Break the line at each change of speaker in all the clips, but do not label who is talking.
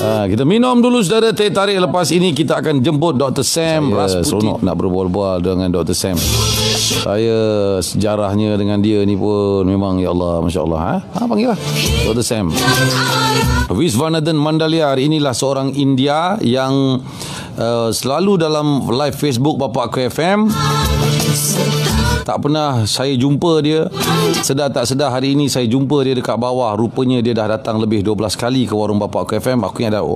Kita minum dulu saudara, teh tarik. Lepas ini kita akan jemput Dr. Sam Rasputin. Seronok nak berbual-bual dengan Dr. Sam. Saya sejarahnya dengan dia ni pun memang ya Allah, Masya Allah. Panggil lah Dr. Sam. Viswanathan Mandaliar, inilah seorang India yang selalu dalam live Facebook Bapa Aku FM. Tak pernah saya jumpa dia. Sedar tak sedar hari ini saya jumpa dia dekat bawah. Rupanya dia dah datang lebih 12 kali ke warung Bapa Aku FM. Aku yang dah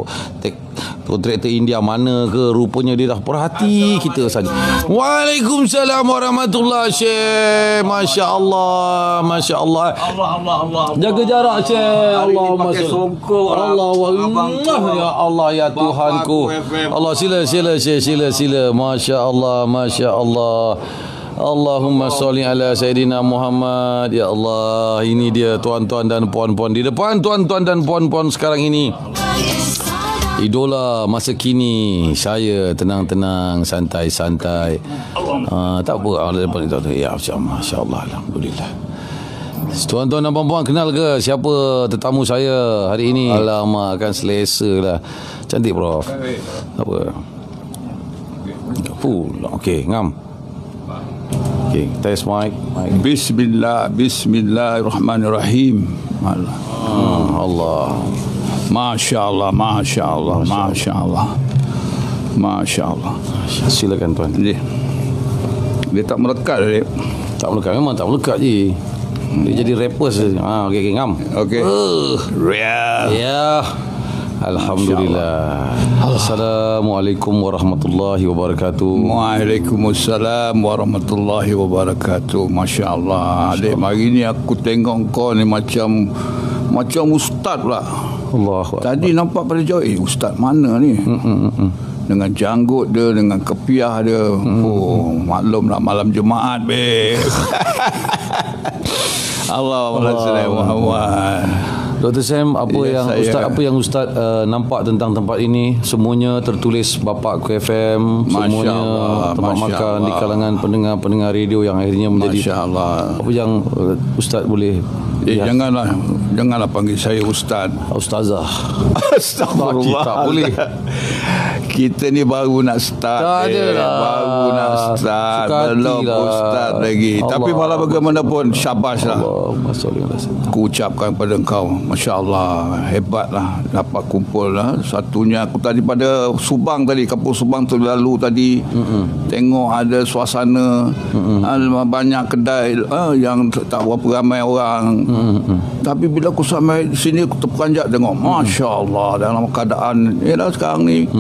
kontraktor India mana ke, rupanya dia dah perhati kita saja. Waalaikumsalam warahmatullahi Syekh. Masya Allah, Masya Allah.
Allah.
Jaga jarak Syekh. Allah
pakai songkok.
Allah ya Allah ya Tuhanku. Allah sila Syekh, sila. Masya Allah, Masya Allah. Allahumma salli ala Sayyidina Muhammad. Ya Allah, ini dia tuan-tuan dan puan-puan di depan, tuan-tuan dan puan-puan sekarang ini. Idola masa kini. Saya tenang-tenang, santai-santai. Tak apa. Ya, Masya Allah, Alhamdulillah. Tuan-tuan dan puan-puan, kenal ke siapa tetamu saya hari ini? Alamak, kan selesa lah. Cantik Prof. Apa? Okey, ngam. Okay, test mic.
Bismillahirrahmanirrahim.
Allah.
Masya Allah.
Silakan tuan.
Dia tak melekat dia.
Tak melekat, memang tak melekat je. Dia jadi rapper saja. Okey, ngam.
Okey.
Ya. Alhamdulillah. Assalamualaikum warahmatullahi wabarakatuh.
Waalaikumsalam warahmatullahi wabarakatuh. Masya Allah. Adik, hari ni aku tengok kau ni macam ustaz pula.
Allah.
Tadi nampak pada jauh, ustaz mana ni? Dengan janggut dia, dengan kepiah dia. Maklumlah malam Jumaat, be. Allahumma Muhammad.
Dr. Sam, apa yang Ustaz nampak tentang tempat ini? Semuanya tertulis Bapa Aku FM. Semuanya tempat makan di kalangan pendengar radio yang akhirnya menjadi.
Masya Allah.
Apa yang Ustaz boleh?
Janganlah panggil saya Ustaz.
Ustazah.
Astagfirullah.
Tak boleh.
Kita ni baru nak start. Baru nak start. Belum Ustaz lagi. Tapi malah bagaimanapun, syabas lah. Aku ucapkan pada engkau, Masya Allah, hebatlah dapat kumpul lah. Satunya aku tadi pada Subang tadi, kampung Subang tu lalu tadi, tengok ada suasana, ada banyak kedai yang tak berapa ramai orang. Tapi bila aku sampai sini, aku terperanjat tengok, Masya Allah, dalam keadaan sekarang ni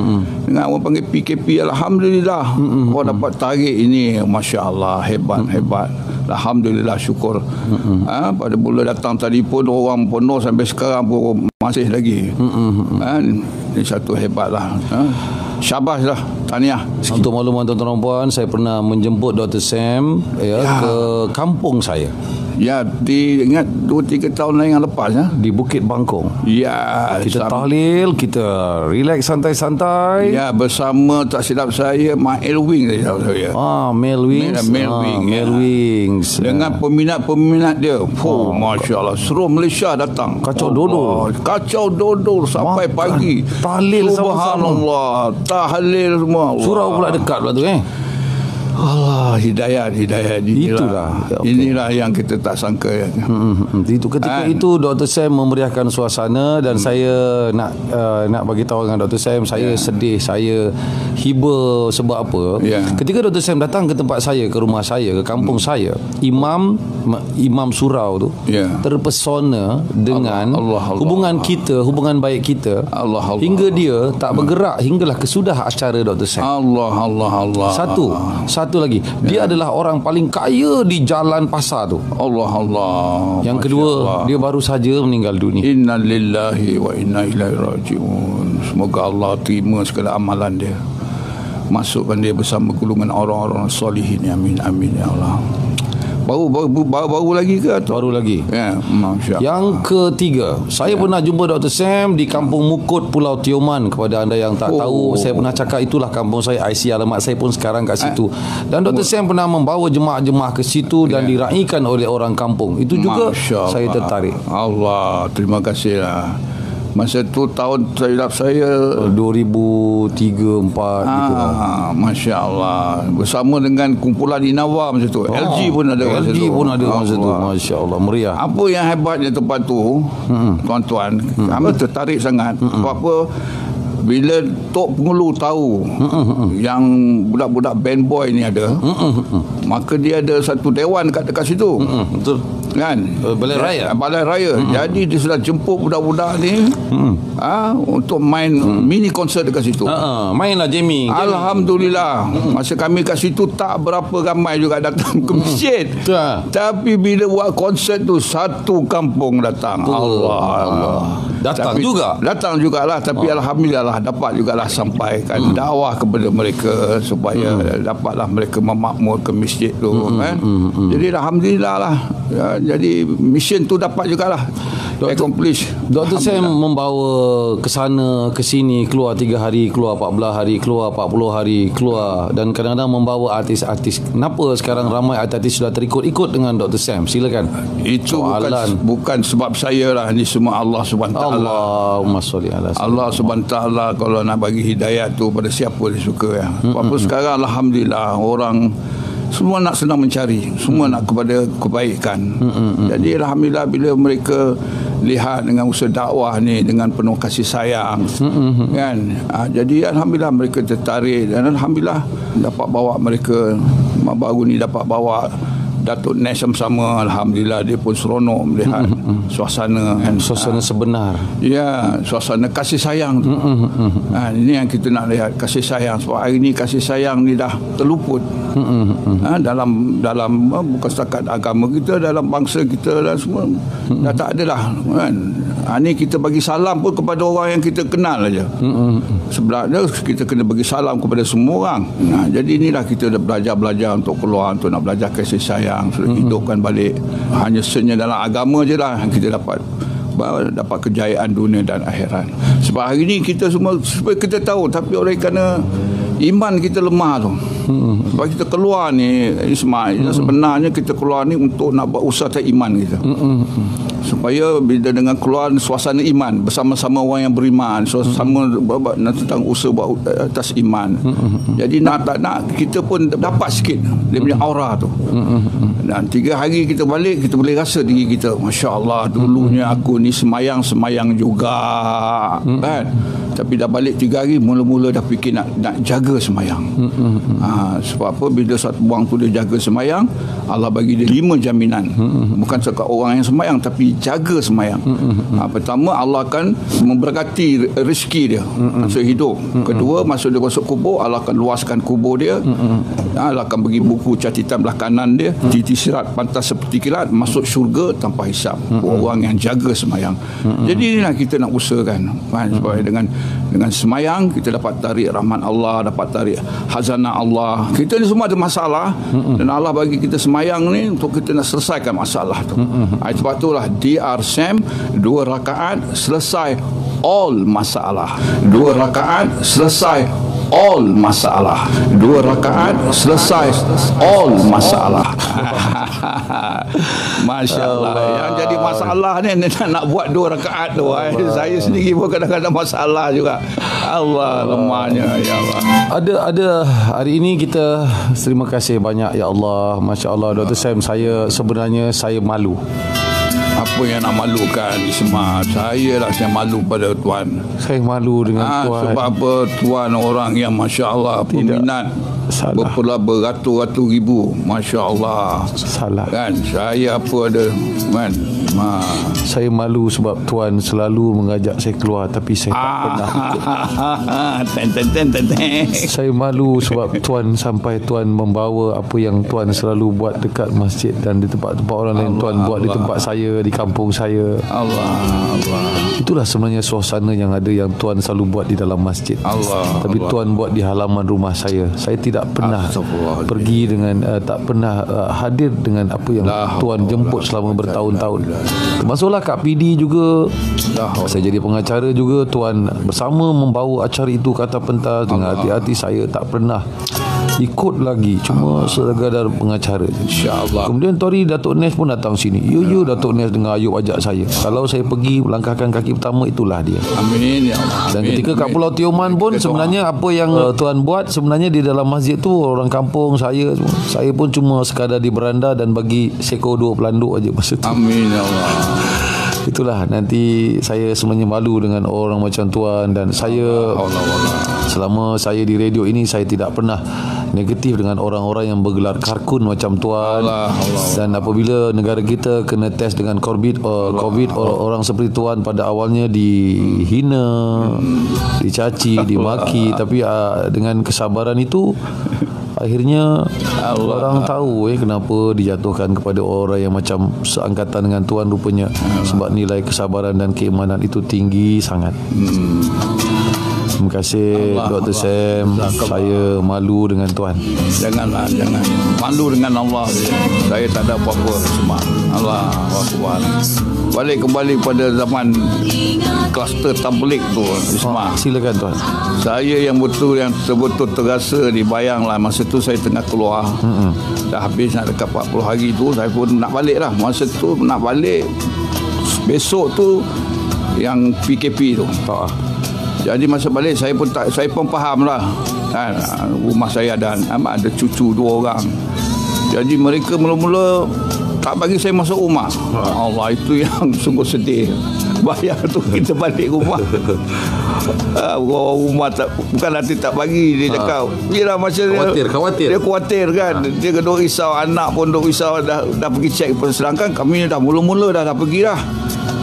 dengan orang panggil PKP, Alhamdulillah, kau dapat tarik ini. Masya Allah, hebat. Alhamdulillah, syukur. Pada mula datang tadi pun orang penuh, sampai sekarang pun masih lagi. Ini satu hebat lah. Syabas lah, tahniah.
Untuk makluman tuan-tuan dan puan, saya pernah menjemput Dr. Sam ke kampung saya.
Ya, ingat 2-3 tahun yang lepas
di Bukit Bangkong.
Ya,
kita tahlil, kita relax santai-santai.
Ya, bersama tak silap saya Mail Wing saya.
Mail Wings.
Mail Wings. Dengan peminat-peminat dia. Masya Allah, seluruh Malaysia datang.
Kacau dodol
sampai pagi.
Tahlil
Subhanallah, tahlil semua.
Surau pula dekat pula tu
Allah, hidayat inilah yang kita tak sangka.
Itu ketika itu Dr. Sam memeriahkan suasana dan saya nak bagi tahu dengan Dr. Sam, saya sedih, saya hiba. Sebab apa? Ketika Dr. Sam datang ke tempat saya, ke rumah saya, ke kampung saya, imam surau tu terpesona dengan hubungan kita, hubungan baik kita, hingga dia tak bergerak hinggalah kesudah acara Dr. Sam.
Allah.
Satu lagi, dia adalah orang paling kaya di jalan pasar tu.
Allah.
Yang kedua, dia baru saja meninggal dunia.
Inna lillahi wa inna ilaihi raji'un. Semoga Allah terima segala amalan dia, masukkan dia bersama golongan orang-orang solihin. Amin ya Allah. Baru lagi ke atau?
Baru lagi.
Ya, Masya Allah.
Yang ketiga, saya pernah jumpa Dr. Sam di Kampung Mukut, Pulau Tioman. Kepada anda yang tak tahu, saya pernah cakap itulah kampung saya. IC alamat saya pun sekarang kat situ. Dan Dr. Sam pernah membawa jemaah-jemaah ke situ dan diraikan oleh orang kampung. Itu juga saya tertarik.
Allah, terima kasih lah. Masa tu tahun silap saya
2003-2004 gitu lah.
Masya Allah. Bersama dengan kumpulan Inawa masa tu. LG pun ada masa tu.
LG pun ada masa tu. Masya Allah, meriah.
Apa yang hebatnya tempat tu, tuan-tuan, kami tertarik sangat. Sebab apa? Bila Tok Pengulu tahu yang budak-budak band boy ni ada, maka dia ada satu dewan dekat situ.
Betul.
Kan?
Balai Raya.
Balai Raya. Jadi dia sudah jemput budak-budak ni untuk main mini konsert dekat situ.
Mainlah jamming.
Alhamdulillah. Masa kami kat situ tak berapa ramai juga datang ke masjid. Tapi bila buat konsert tu satu kampung datang. Allah.
Datang
jugalah. Tapi alhamdulillah lah, dapat jugalah sampaikan dakwah kepada mereka supaya dapatlah mereka memakmur ke masjid tu. Jadi alhamdulillah lah. Jadi mission tu dapat jugalah accomplish.
Dr. Sam membawa ke sana ke sini, keluar 3 hari, keluar 14 hari, keluar 40 hari, keluar, dan kadang-kadang membawa artis-artis. Kenapa sekarang ramai artis sudah terikut-ikut dengan Dr. Sam? Silakan.
Itu bukan sebab saya lah, ini semua Allah Subhanahu Wa Taala.
Allahumma sholli ala sayyidina.
Allah Subhanahu Wa Taala kalau nak bagi hidayah tu pada siapa dia suka ya. Apa sekarang alhamdulillah orang semua nak senang mencari, semua nak kepada kebaikan. Jadi alhamdulillah bila mereka lihat dengan usaha dakwah ni dengan penuh kasih sayang, kan? Jadi alhamdulillah mereka tertarik, dan alhamdulillah dapat bawa mereka baru ni dapat bawa Datuk Nes sama-sama. Alhamdulillah dia pun seronok melihat suasana
sebenar.
Ya, suasana kasih sayang tu. Ini yang kita nak lihat, kasih sayang. Sebab hari ni kasih sayang ni dah terluput dalam bukan setakat agama kita, dalam bangsa kita dan semua dah tak ada lah, kan? Ni kita bagi salam pun kepada orang yang kita kenal aja. Sebenarnya kita kena bagi salam kepada semua orang. Jadi inilah kita dah belajar untuk keluar, untuk nak belajar kasih sayang, sudah hidupkan balik. Hanya senyap dalam agama je lah kita dapat kejayaan dunia dan akhirat. Sebab hari ni kita semua supaya kita tahu, tapi oleh kerana iman kita lemah tu. Sebab kita keluar ni Ismail, sebenarnya kita keluar ni untuk nak berusaha iman kita. Supaya bila dengan keluar suasana iman bersama-sama orang yang beriman, sama tentang usaha buat atas iman. Jadi nak tak nak kita pun dapat sikit dia punya aura tu. Dan 3 hari kita balik, kita boleh rasa diri kita, Masya Allah, dulunya aku ni semayang juga, kan? Tapi dah balik 3 hari, mula-mula dah fikir nak jaga semayang. Sebab apa? Bila satu buang tu dia jaga semayang, Allah bagi dia 5 jaminan. Bukan sekat orang yang semayang, tapi jaga semayang. Pertama, Allah akan memberkati rezeki dia masuk hidup. Kedua, masuk dia masuk kubur, Allah akan luaskan kubur dia. Allah akan bagi buku catatan belah kanan dia, titi sirat pantas seperti kilat, masuk syurga tanpa hisap. Orang yang jaga semayang. Jadi inilah kita nak usahakan, supaya dengan semayang kita dapat tarik rahmat Allah, dapat tarik khazanah Allah. Kita ni semua ada masalah, dan Allah bagi kita semayang ni untuk kita nak selesaikan masalah tu. Sebab itulah DR Sam 2 rakaat selesai all masalah. 2 rakaat selesai all masalah. 2 rakaat selesai all masalah. Masya Allah. Yang jadi masalah ni nak buat 2 rakaat tu. Saya sendiri pun kadang-kadang masalah juga. Allah, lemahnya ya Allah.
Ada hari ini kita terima kasih banyak ya Allah. Masya Allah. Dr. Sam, saya sebenarnya saya malu.
Apa yang nak malukan Isma? Saya malu pada Tuan.
Saya malu dengan Tuan.
Sebab apa? Tuan orang yang Masya Allah peminat beratus-ratus ribu. Masya Allah.
Salah.
Kan? Saya apa ada, kan?
Saya malu sebab Tuan selalu mengajak saya keluar, tapi saya tak pernah ikut. Saya malu sebab Tuan sampai Tuan membawa apa yang Tuan selalu buat dekat masjid dan di tempat-tempat orang lain, Tuan buat di tempat saya, di kampung saya.
Allah.
Itulah sebenarnya suasana yang ada, yang Tuan selalu buat di dalam masjid. Tapi Tuan buat di halaman rumah saya. Saya tidak pernah pergi dengan tak pernah hadir dengan apa yang Tuan jemput selama bertahun-tahun. Termasuklah Kak PD juga. Saya jadi pengacara juga. Tuan bersama membawa acara itu ke atas pentas dengan hati-hati. Saya tak pernah ikut lagi, cuma sekadar pengacara.
InsyaAllah.
Kemudian Tori Datuk Nes pun datang sini. Datuk Nes dengan Ayub ajak saya. Kalau saya pergi melangkahkan kaki pertama, itulah dia.
Amin ya Allah.
Dan ketika kat Pulau Tioman pun sebenarnya apa yang tuan buat sebenarnya di dalam masjid tu, orang kampung saya pun cuma sekadar di beranda dan bagi seko 2 pelanduk aja masa tu.
Amin ya Allah.
Itulah, nanti saya sebenarnya malu dengan orang macam tuan. Dan saya selama saya di radio ini, saya tidak pernah negatif dengan orang-orang yang bergelar karkun macam tuan. Dan apabila negara kita kena test dengan COVID, orang seperti tuan pada awalnya dihina, dicaci, dimaki, tapi dengan kesabaran itu akhirnya orang tahu kenapa dijatuhkan kepada orang yang macam seangkatan dengan tuan rupanya. Sebab nilai kesabaran dan keimanan itu tinggi sangat. Terima kasih Dr. Sam. Saya malu dengan tuan.
Jangan malu dengan Allah. Saya tak ada apa-apa semua. Allah Akbar. Balik kembali pada zaman kluster tabligh tu, Ismail.
Silakan tuan.
Saya yang betul-betul terasa dibayanglah masa tu saya tengah keluar. Dah habis nak dekat 40 hari tu, saya pun nak balik lah. Masa tu nak balik, besok tu yang PKP tu. Jadi masa balik saya pun faham lah. Rumah saya ada cucu 2 orang. Jadi mereka mula-mula tak bagi saya masuk rumah. Allah, itu yang sungguh sedih. Bayar tu kita balik rumah. Rumah bukan nanti tak bagi. Dia cakap yelah, macam
khawatir.
Dia khawatir kan. Dia duk risau, anak pun duk risau. Dah pergi cek. Sedangkan kami dah mula-mula dah pergi dah.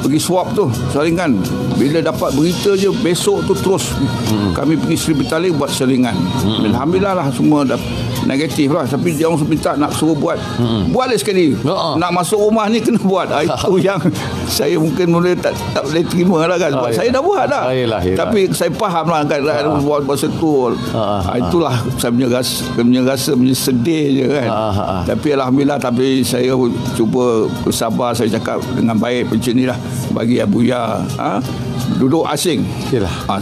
Pergi swab tu saringan. Bila dapat berita je, besok tu terus kami pergi Sri Bitali buat saringan. Alhamdulillah lah, semua dah negatif lah. Tapi dia orang minta nak suruh buatlah sekali. Nak masuk rumah ni kena buat. Itu yang saya mungkin mula tak boleh terima lah kan. Sebab saya dah buat dah. Tapi saya faham lah kan, buat masa tu. Itulah saya punya rasa sedih je kan. Tapi Alhamdulillah, tapi saya cuba bersabar. Saya cakap dengan baik macam ni lah. Bagi Abuya duduk asing.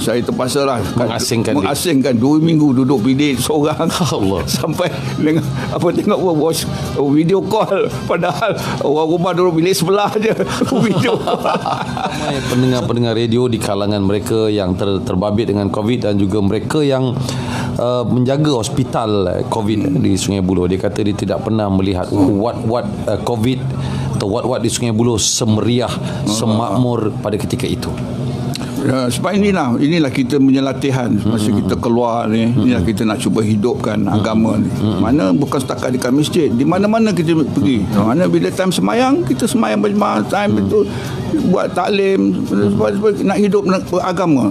Saya terpaksa lah mengasingkan 2 minggu duduk bilik seorang. Allah. Sampai dengan tengok watch video call, padahal orang rumah duduk bilik sebelah je. Video
ramai pendengar-pendengar radio di kalangan mereka yang terbabit dengan COVID dan juga mereka yang menjaga hospital COVID di Sungai Buloh. Dia kata dia tidak pernah melihat what COVID atau what di Sungai Buloh semeriah, semakmur pada ketika itu.
Sebab inilah kita punya latihan masa kita keluar ni. Inilah kita nak cuba hidupkan agama ni. Mana bukan setakat dekat masjid, di mana-mana kita pergi. Mana bila time semayang, kita semayang berjemaah, time itu buat taklim, nak hidup agama.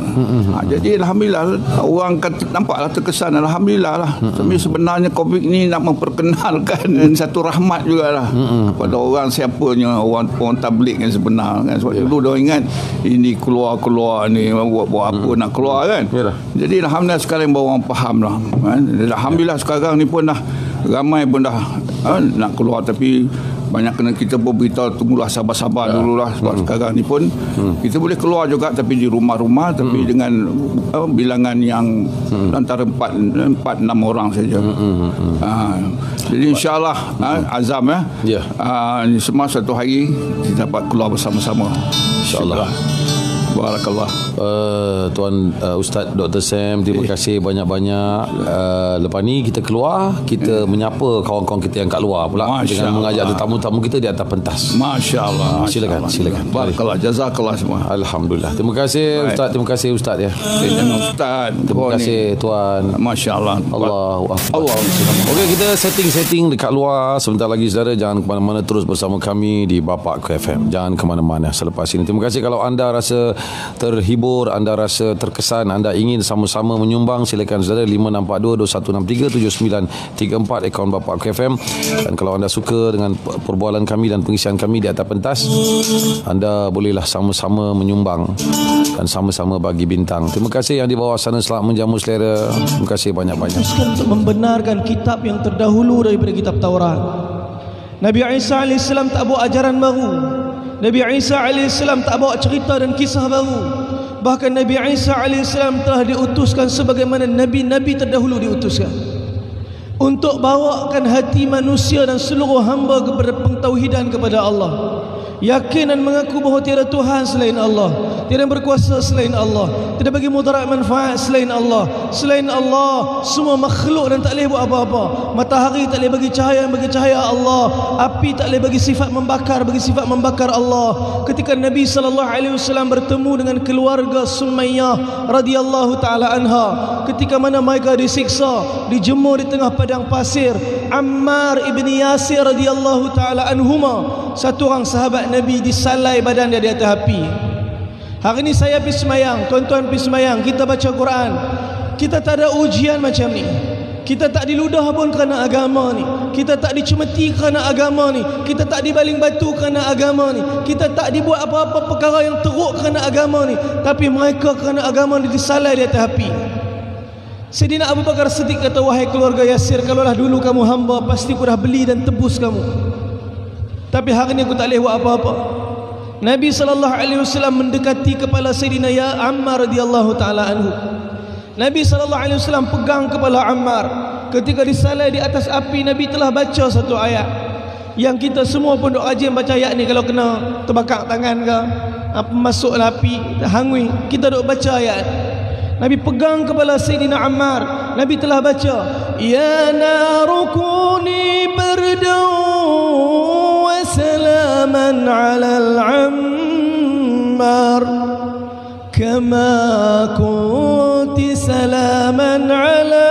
Jadi Alhamdulillah, orang nampaklah terkesan. Alhamdulillah lah. Tapi sebenarnya COVID ni nak memperkenalkan satu rahmat jugalah pada orang, siapanya orang tabligh yang sebenar kan. Sebab dulu dia ingat ini keluar ni buat apa nak keluar kan. Jadi Alhamdulillah sekarang baru orang faham lah kan. Alhamdulillah sekarang ni pun dah ramai pun dah nak keluar. Tapi banyak kena kita pun beritahu, tunggulah, sabar-sabar dululah. Sebab sekarang ni pun kita boleh keluar juga, tapi di rumah-rumah, tapi dengan bilangan yang antara 4-6 orang saja. Jadi insyaAllah azam semua satu hari kita dapat keluar bersama-sama, insyaAllah. Barakallah.
Tuan Ustaz Dr. Sam, terima kasih banyak-banyak. Lepas ni kita keluar, kita menyapa kawan-kawan kita yang kat luar pula, dengan mengajak tetamu-tamu kita di atas pentas.
Masya-Allah.
Silakan.
Barakallah, jazakallah semua.
Alhamdulillah. Terima kasih Ustaz, terima kasih Ustaz ya.
Ustaz.
Terima kasih tuan.
Masya-Allah.
Allahu Akbar. Okey, kita setting dekat luar. Sebentar lagi saudara, jangan ke mana-mana, terus bersama kami di Bapak FM. Jangan ke mana-mana selepas ini. Terima kasih. Kalau anda rasa terhibur, anda rasa terkesan, anda ingin sama-sama menyumbang, silakan saudara 5642-2163-7934 akaun Bapak FM. Dan kalau anda suka dengan perbualan kami dan pengisian kami di atas pentas, anda bolehlah sama-sama menyumbang dan sama-sama bagi bintang. Terima kasih yang di bawah sana, selamat menjamu selera. Terima kasih banyak-banyak.
Untuk membenarkan kitab yang terdahulu daripada kitab Taurat. Nabi Isa AS tak bawa ajaran baru. Nabi Isa AS tak bawa cerita dan kisah baru. Bahkan Nabi Isa AS telah diutuskan sebagaimana Nabi-Nabi terdahulu diutuskan. untuk bawakan hati manusia dan seluruh hamba kepada pentauhidan kepada Allah. Yakin dan mengaku bahawa tiada Tuhan selain Allah, tiada yang berkuasa selain Allah, tiada bagi mudarat manfaat selain Allah. Selain Allah semua makhluk dan tak boleh buat apa-apa. Matahari tak boleh bagi cahaya yang bagi cahaya Allah. Api tak boleh bagi sifat membakar Allah. Ketika Nabi SAW bertemu dengan keluarga Sumayyah radhiyallahu taala anha, ketika mana mereka disiksa, dijemur di tengah padang pasir, Ammar ibni Yasir radhiyallahu taala anhuma, satu orang sahabat Nabi, disalai badan dia di atas api. Hari ni saya pergi semayang, tuan-tuan pergi semayang, kita baca Quran, kita tak ada ujian macam ni. Kita tak diludah pun kerana agama ni. Kita tak dicemeti kerana agama ni. Kita tak dibaling batu kerana agama ni. Kita tak dibuat apa-apa perkara yang teruk kerana agama ni. Tapi mereka kerana agama ni disalai di atas api. Sayyidina Abu Bakar Siddiq kata, wahai keluarga Yasir, kalaulah dulu kamu hamba, pasti aku dah beli dan tebus kamu. Tapi hari ni aku tak boleh buat apa-apa. Nabi SAW mendekati kepala Sayyidina Ammar radhiyallahu taala anhu. Nabi SAW pegang kepala Ammar. Ketika disalai di atas api, Nabi telah baca satu ayat yang kita semua pun duk rajin baca ayat ni. Kalau kena terbakar tangan ke apa, masuk api, hangui, kita duk baca ayat. Nabi pegang kepala Sayyidina Ammar. Nabi telah baca, ya narukuni bardan wa salaman ala al-Ammar kama kunti salaman ala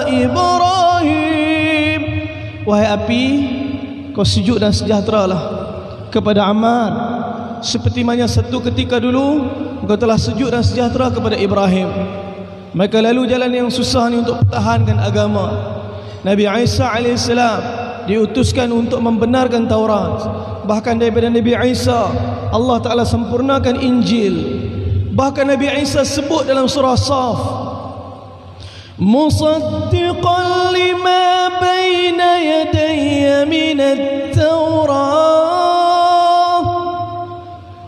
Ibrahim. Wahai api, kau sejuk dan sejahtera lah kepada Ammar, seperti mana satu ketika dulu engkau telah sejuk dan sejahtera kepada Ibrahim. Mereka lalu jalan yang susah ni untuk pertahankan agama. Nabi Isa AS diutuskan untuk membenarkan Taurat. Bahkan daripada Nabi Isa, Allah Ta'ala sempurnakan Injil. Bahkan Nabi Isa sebut dalam surah Saf, musaddiqan lima baina yadayya minat Taurat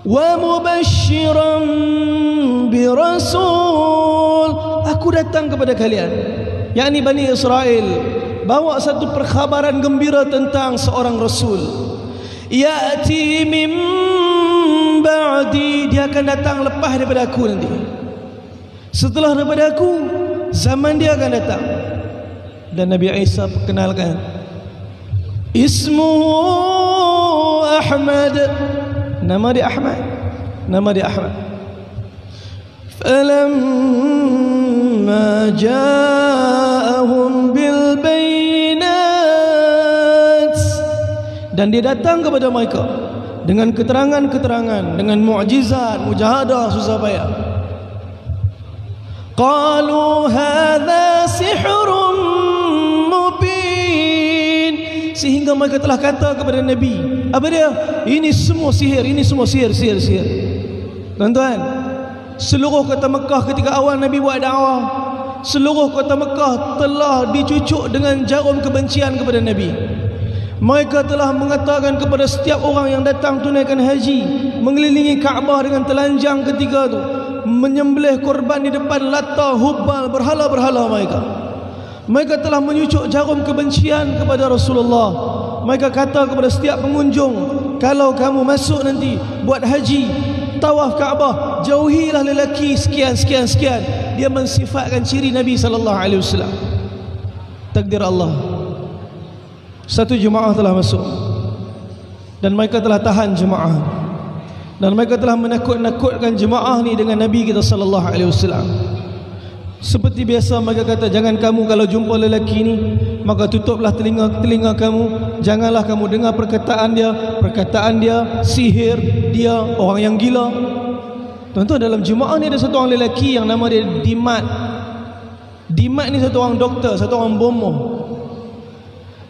wa mubashiran birasul. Aku datang kepada kalian, yakni Bani Israel, bawa satu perkhabaran gembira tentang seorang Rasul. Ya'ti min ba'di, dia akan datang lepas daripada aku nanti. Setelah daripada aku, zaman dia akan datang. Dan Nabi Isa perkenalkan, ismuhu Ahmad, nama dia Ahmad, nama dia Ahmad. Falamma ja'ahum bil bayinat, dan dia datang kepada mereka dengan keterangan-keterangan, dengan mukjizat, mujahadah, susah payah. Qalu hadza sihrun mubin, sehingga mereka telah kata kepada Nabi, apa dia? Ini semua sihir, ini semua sihir. Tuan-tuan, seluruh kota Mekah ketika awal Nabi buat dakwah, seluruh kota Mekah telah dicucuk dengan jarum kebencian kepada Nabi. Mereka telah mengatakan kepada setiap orang yang datang tunaikan haji, mengelilingi Kaabah dengan telanjang ketika itu, menyembelih korban di depan Lata, Hubal, berhala-berhala mereka. Mereka telah menyucuk jarum kebencian kepada Rasulullah. Mereka kata kepada setiap pengunjung, kalau kamu masuk nanti buat haji, tawaf Kaabah, jauhilah lelaki sekian. Dia mensifatkan ciri Nabi SAW. Takdir Allah, satu jemaah telah masuk dan mereka telah tahan jemaah, dan mereka telah menakut-nakutkan jemaah ni dengan Nabi kita SAW. Seperti biasa mereka kata, jangan kamu kalau jumpa lelaki ni, maka tutuplah telinga kamu, janganlah kamu dengar perkataan dia sihir, dia orang yang gila. Tuan-tuan, dalam jemaah ni ada satu orang lelaki yang nama dia Dimat. Dimat ni satu orang doktor, satu orang bomoh.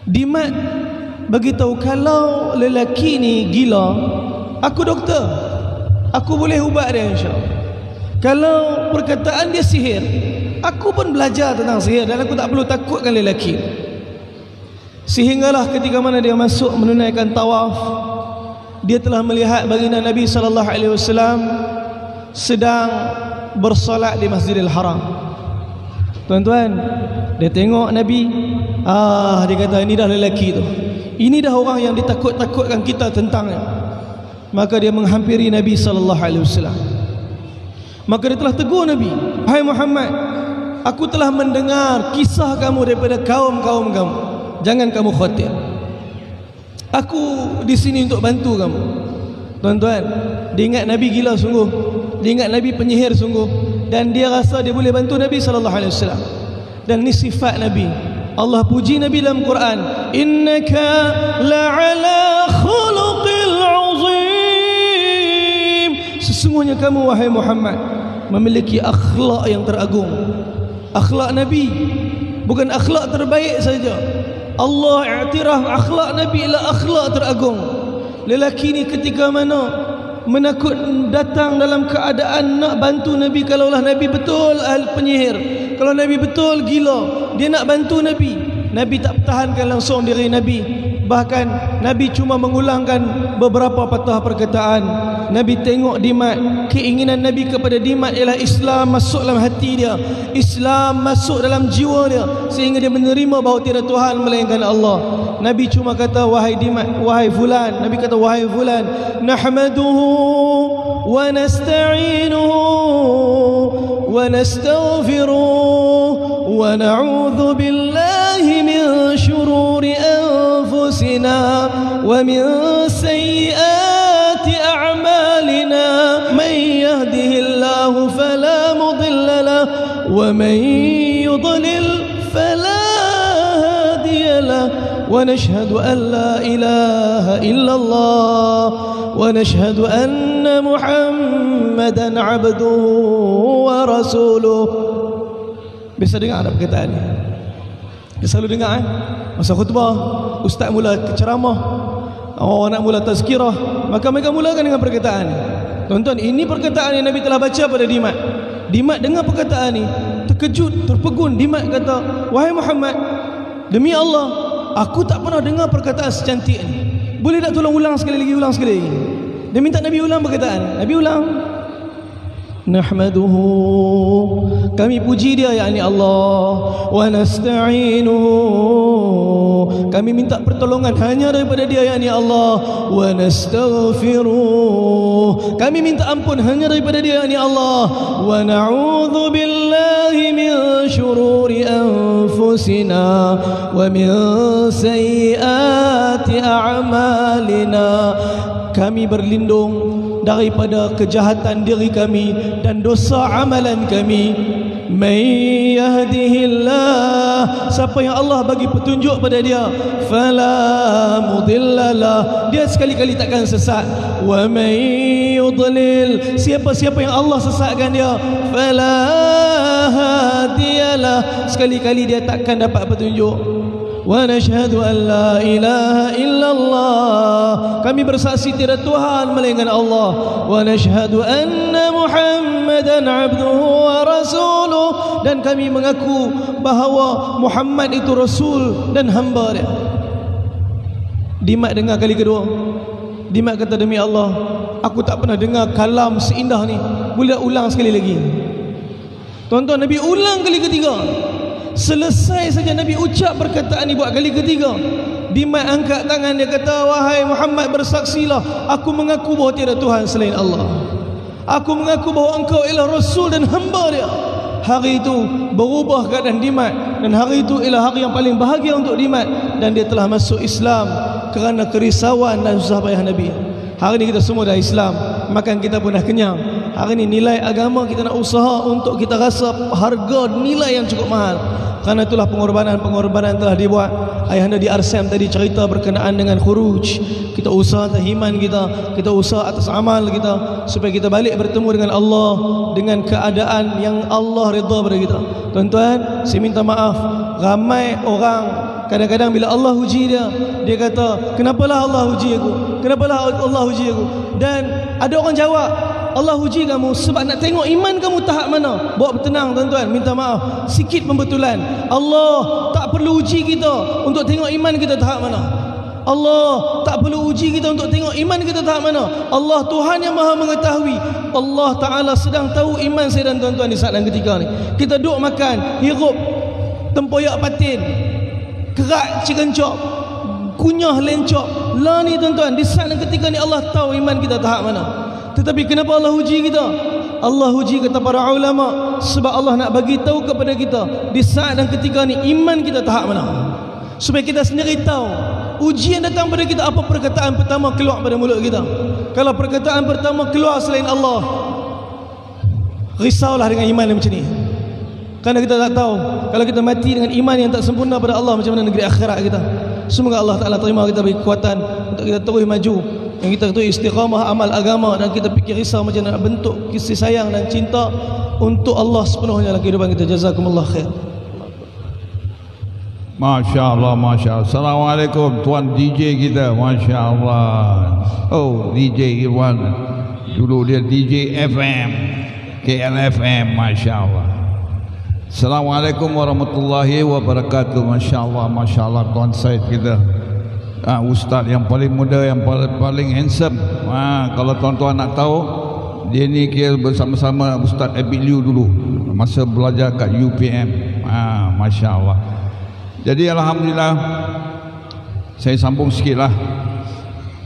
Dimat beritahu, kalau lelaki ni gila, aku doktor, aku boleh ubat dia insya-Allah. Kalau perkataan dia sihir, aku pun belajar tentang sihir dan aku tak perlu takutkan lelaki. Sehinggalah ketika mana dia masuk menunaikan tawaf, dia telah melihat baginda Nabi SAW sedang bersolat di Masjidil Haram. Tuan-tuan, dia tengok Nabi, dia kata ini dah lelaki tu, ini dah orang yang ditakut-takutkan kita tentangnya. Maka dia menghampiri Nabi SAW. Maka dia telah tegur Nabi, "Hai Muhammad, aku telah mendengar kisah kamu daripada kaum-kaum kamu. Jangan kamu khawatir. Aku di sini untuk bantu kamu." Tuan-tuan, dia ingat Nabi gila sungguh, dia ingat Nabi penyihir sungguh, dan dia rasa dia boleh bantu Nabi SAW. Dan ni sifat Nabi. Allah puji Nabi dalam Quran, "Innaka la'ala khuluqil azim." Sesungguhnya kamu wahai Muhammad memiliki akhlak yang teragung. Akhlak Nabi bukan akhlak terbaik saja. Allah iktiraf akhlak Nabi ialah akhlak teragung. Lelaki ni ketika mana menakut datang dalam keadaan nak bantu Nabi, kalaulah Nabi betul ahli penyihir, kalau Nabi betul gila, dia nak bantu Nabi, Nabi tak pertahankan langsung diri Nabi. Bahkan Nabi cuma mengulangkan beberapa patah perkataan. Nabi tengok Dimat, keinginan Nabi kepada Dimat ialah Islam masuk dalam hati dia, Islam masuk dalam jiwa dia, sehingga dia menerima bahawa tiada Tuhan melainkan Allah. Nabi cuma kata, "Wahai Dimat, wahai fulan." Nabi kata, "Wahai fulan, nahmaduhu wa nasta'inuhu wa nastaghfiruh wa na'udzu billahi min syururi anfusina wa min sayyiati a'malina, man yahdihillahu fala mudilla lahu wa man yudlil fala hadiya lahu, wa nashhadu an la ilaha illallah wa nashhadu anna Muhammadan abduhu wa rasuluh." Biasa dengar ada perkataan ni? Dia selalu dengar masa khutbah, ustaz mula ceramah, orang nak mula tazkirah, maka mereka mulakan dengan perkataan ni. Tuan-tuan, ini perkataan yang Nabi telah baca pada Dimat. Dimat dengar perkataan ni, terkejut, terpegun. Dimat kata, "Wahai Muhammad, demi Allah, aku tak pernah dengar perkataan secantik ni. Boleh tak tolong ulang sekali lagi, ulang sekali lagi?" Dia minta Nabi ulang perkataan. Nabi ulang, "Nahmaduhu," kami puji dia, yakni Allah, "wa nasta'inuhu," kami minta pertolongan hanya daripada dia, yakni Allah, "wa nastaghfiruh," kami minta ampun hanya daripada dia, yakni Allah, "wa na'udzu billahi min syururi anfusina wa min sayyiati a'malina," kami berlindung daripada kejahatan diri kami dan dosa amalan kami. "Man yahdihillah," siapa yang Allah bagi petunjuk pada dia, "fala mudhillalah," dia sekali-kali takkan sesat. "Wa man yudlil," siapa-siapa yang Allah sesatkan dia, "fala hadiyalah," sekali-kali dia takkan dapat petunjuk. "Wa nashhadu an la ilaha illallah," kami bersaksi tiada Tuhan melainkan Allah. "Wa nashhadu anna Muhammadan abduhu wa rasuluh," dan kami mengaku bahawa Muhammad itu Rasul dan hamba dia. Dimat dengar kali kedua. Dimat kata, "Demi Allah, aku tak pernah dengar kalam seindah ni. Boleh ulang sekali lagi?" Tuan-tuan, Nabi ulang kali ketiga. Selesai saja Nabi ucap perkataan ni buat kali ketiga, Dimat angkat tangan, dia kata, "Wahai Muhammad, bersaksilah, aku mengaku bahawa tiada Tuhan selain Allah. Aku mengaku bahawa engkau ialah Rasul dan hamba dia." Hari itu berubah keadaan Dimat, dan hari itu ialah hari yang paling bahagia untuk Dimat, dan dia telah masuk Islam kerana kerisauan dan susah payah Nabi. Hari ini kita semua dah Islam, makan kita pun dah kenyang. Hari ini nilai agama kita nak usaha untuk kita rasa harga nilai yang cukup mahal. Karena itulah pengorbanan telah dibuat. Ayahanda di Arsam tadi cerita berkenaan dengan khuruj. Kita usaha atas iman kita usaha atas amal kita, supaya kita balik bertemu dengan Allah dengan keadaan yang Allah redha pada kita. Tuan-tuan, saya minta maaf, ramai orang kadang-kadang bila Allah uji dia, dia kata, "Kenapalah Allah uji aku? Kenapalah Allah uji aku?" Dan ada orang jawab, "Allah uji kamu sebab nak tengok iman kamu tahap mana." Bawa bertenang tuan-tuan, minta maaf, sikit pembetulan. Allah tak perlu uji kita untuk tengok iman kita tahap mana. Allah tak perlu uji kita untuk tengok iman kita tahap mana. Allah Tuhan yang maha mengetahui. Allah Ta'ala sedang tahu iman saya dan tuan-tuan di saat dan ketika ni. Kita duduk makan, hirup tempoyak patin, kerak chicken chop, kunyah lencok. Lah ni tuan-tuan, di saat dan ketika ni Allah tahu iman kita tahap mana. Tetapi kenapa Allah uji kita? Allah uji kata para ulama sebab Allah nak bagi tahu kepada kita di saat dan ketika ni iman kita tahap mana. Supaya kita sendiri tahu ujian datang pada kita, apa perkataan pertama keluar pada mulut kita. Kalau perkataan pertama keluar selain Allah, risaulah dengan iman yang macam ni. Kerana kita tak tahu kalau kita mati dengan iman yang tak sempurna pada Allah, macam mana negeri akhirat kita. Semoga Allah Ta'ala terima kita bagi kekuatan untuk kita terus maju, yang kita tu istiqamah amal agama, dan kita fikir risau macam nak bentuk kasih sayang dan cinta untuk Allah sepenuhnya dalam kehidupan kita. Jazakumullah khair.
Masya Allah, Masya Allah. Assalamualaikum Tuan DJ kita, Masya Allah. Oh, DJ Irwan. Dulu dia DJ FM, KLFM, Masya Allah. Assalamualaikum warahmatullahi wabarakatuh. Masya Allah, Masya Allah. Tuan Syed kita, Ustaz yang paling muda, yang paling handsome. Kalau tuan-tuan nak tahu, dia ni kira bersama-sama Ustaz Abid Liu dulu masa belajar kat UPM. Masya Allah. Jadi alhamdulillah, saya sambung sikitlah.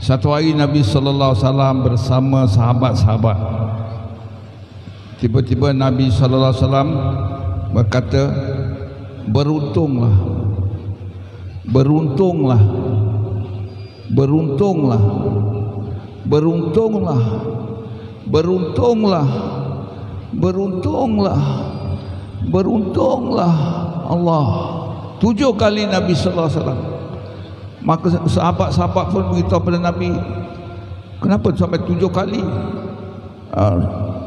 Satu hari Nabi sallallahu alaihi wasallam bersama sahabat-sahabat. Tiba-tiba Nabi sallallahu alaihi wasallam berkata, beruntunglah, beruntunglah, beruntunglah, beruntunglah, beruntunglah, beruntunglah, beruntunglah Allah. 7 kali Nabi sallallahu alaihi wasallam. Maka sahabat-sahabat pun beritahu pada Nabi, kenapa sampai 7 kali?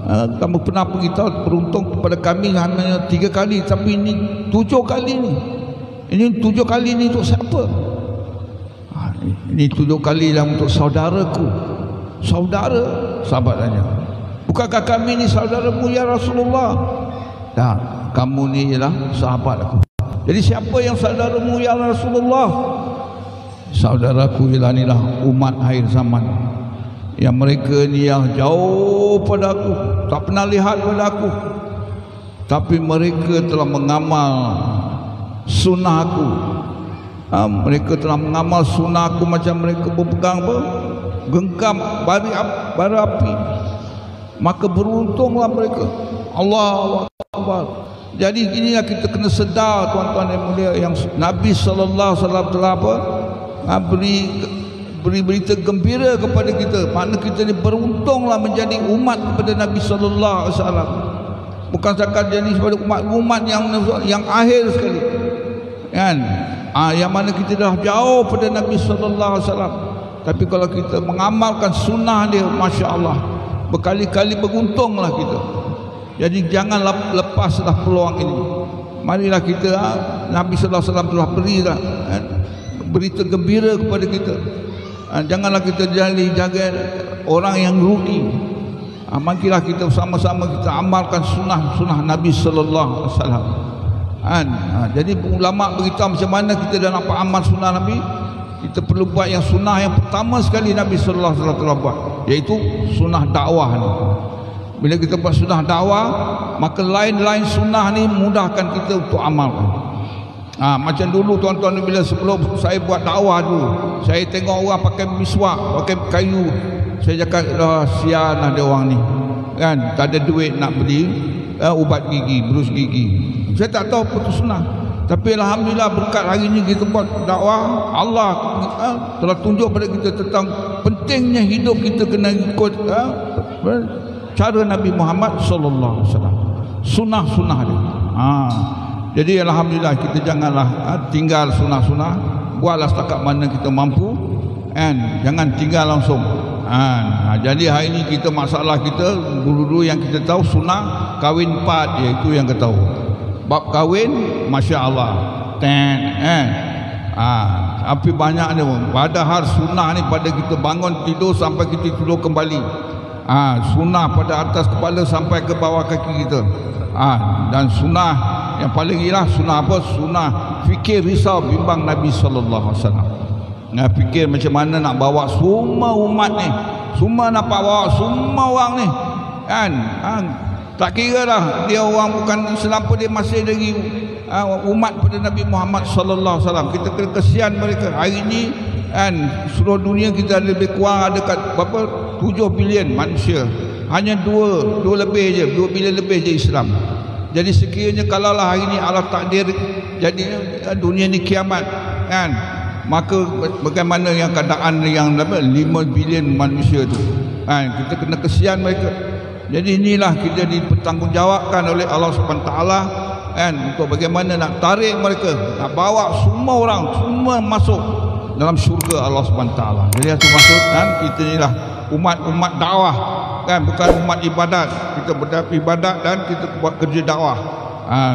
Kamu pernah beritahu beruntung kepada kami hanya 3 kali, tapi ini 7 kali ni. Ini 7 kali ni untuk siapa? Ini 7 kali lah untuk saudaraku. Saudara, sahabat tanya, bukankah kami ni saudaramu ya Rasulullah? Tak, kamu ni ialah sahabat aku. Jadi siapa yang saudaramu ya Rasulullah? Saudaraku ialah inilah umat akhir zaman, yang mereka ni yang jauh pada aku, tak pernah lihat pada aku, tapi mereka telah mengamal sunnah aku. Mereka telah mengamal sunnah aku macam mereka berpegang genggam bara api. Maka beruntunglah mereka. Allahu Akbar. Jadi inilah kita kena sedar, tuan-tuan yang mulia, yang Nabi sallallahu alaihi wasallam telah beri berita gembira kepada kita. Makna kita ni beruntunglah menjadi umat kepada Nabi sallallahu alaihi wasallam. Bukan sekadar jadi sebagai umat yang akhir sekali, kan? Yang mana kita dah jauh pada Nabi sallallahu alaihi wasallam. Tapi kalau kita mengamalkan sunnah dia, masya-Allah, berkali-kali beruntunglah kita. Jadi jangan lepaslah peluang ini. Marilah kita, Nabi sallallahu alaihi wasallam telah berilah berita gembira kepada kita. Janganlah kita jaga orang yang rugi. Marilah kita sama-sama kita amalkan sunnah Nabi sallallahu alaihi wasallam. Jadi ulama beritahu macam mana kita dah nampak amal sunnah Nabi. Kita perlu buat yang sunnah yang pertama sekali Nabi sallallahu alaihi wasallam telah buat, iaitu sunnah dakwah ni. Bila kita buat sunnah dakwah, maka lain-lain sunnah ni mudahkan kita untuk amalkan. Macam dulu tuan-tuan, bila sebelum saya buat dakwah dulu, saya tengok orang pakai miswak, pakai kayu, saya cakap, sian ada orang ni, kan, tak ada duit nak beli ubat gigi, berus gigi. Saya tak tahu apa tu sunnah. Tapi alhamdulillah berkat hari ini kita buat dakwah, Allah telah tunjuk pada kita tentang pentingnya hidup kita kena ikut cara Nabi Muhammad sallallahu alaihi wasallam, sunnah-sunnah dia. Jadi alhamdulillah kita janganlah tinggal sunnah-sunnah, buatlah setakat mana kita mampu, and jangan tinggal langsung. Jadi hari ini kita masalah kita dulu yang kita tahu sunnah kahwin 4, iaitu yang kita tahu. Bab kahwin, masya-Allah, tapi banyak ni, padahal sunnah ni pada kita bangun tidur sampai kita tidur kembali. Sunnah pada atas kepala sampai ke bawah kaki kita. Dan sunnah yang paling ialah sunnah apa? Sunnah fikir, risau, bimbang Nabi sallallahu alaihi wasallam. Fikir macam mana nak bawa semua umat ni, semua nak bawa semua orang ni kan. Tak kira lah dia orang bukan Islam pun, dia masih lagi umat pada Nabi Muhammad sallallahu alaihi wasallam. Kita kena kesian mereka. Hari ni kan seluruh dunia kita ada lebih kurang ada kat berapa 7 bilion manusia, hanya 2 lebih je, 2 bilion lebih je Islam. Jadi sekiranya kalaulah hari ni Allah takdir jadi dunia ni kiamat kan, maka bagaimana yang keadaan yang 5 bilion manusia tu kan, kita kena kesian mereka. Jadi inilah kita dipertanggungjawabkan oleh Allah Subhanahu taala kan, untuk bagaimana nak tarik mereka, nak bawa semua orang semua masuk dalam syurga Allah Subhanahu taala. Jadi itu maksud kan, kita inilah umat dakwah kan, bukan umat ibadat. Kita beribadat dan kita buat kerja dakwah.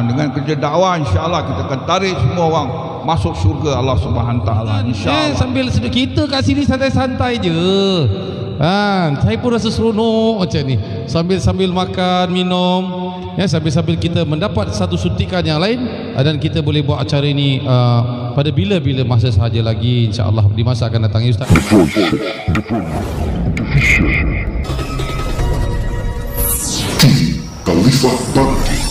Dengan kerja dakwah insya-Allah kita akan tarik semua orang masuk syurga Allah Subhanahu taala insya-Allah.
Sambil kita kat sini santai-santai je. Saya pun rasa seronok macam ni, sambil makan minum ya, sambil kita mendapat satu suntikan yang lain, dan kita boleh buat acara ini pada bila-bila masa sahaja lagi insya-Allah di masa akan datang ya Ustaz.
Khalifah Bangkit.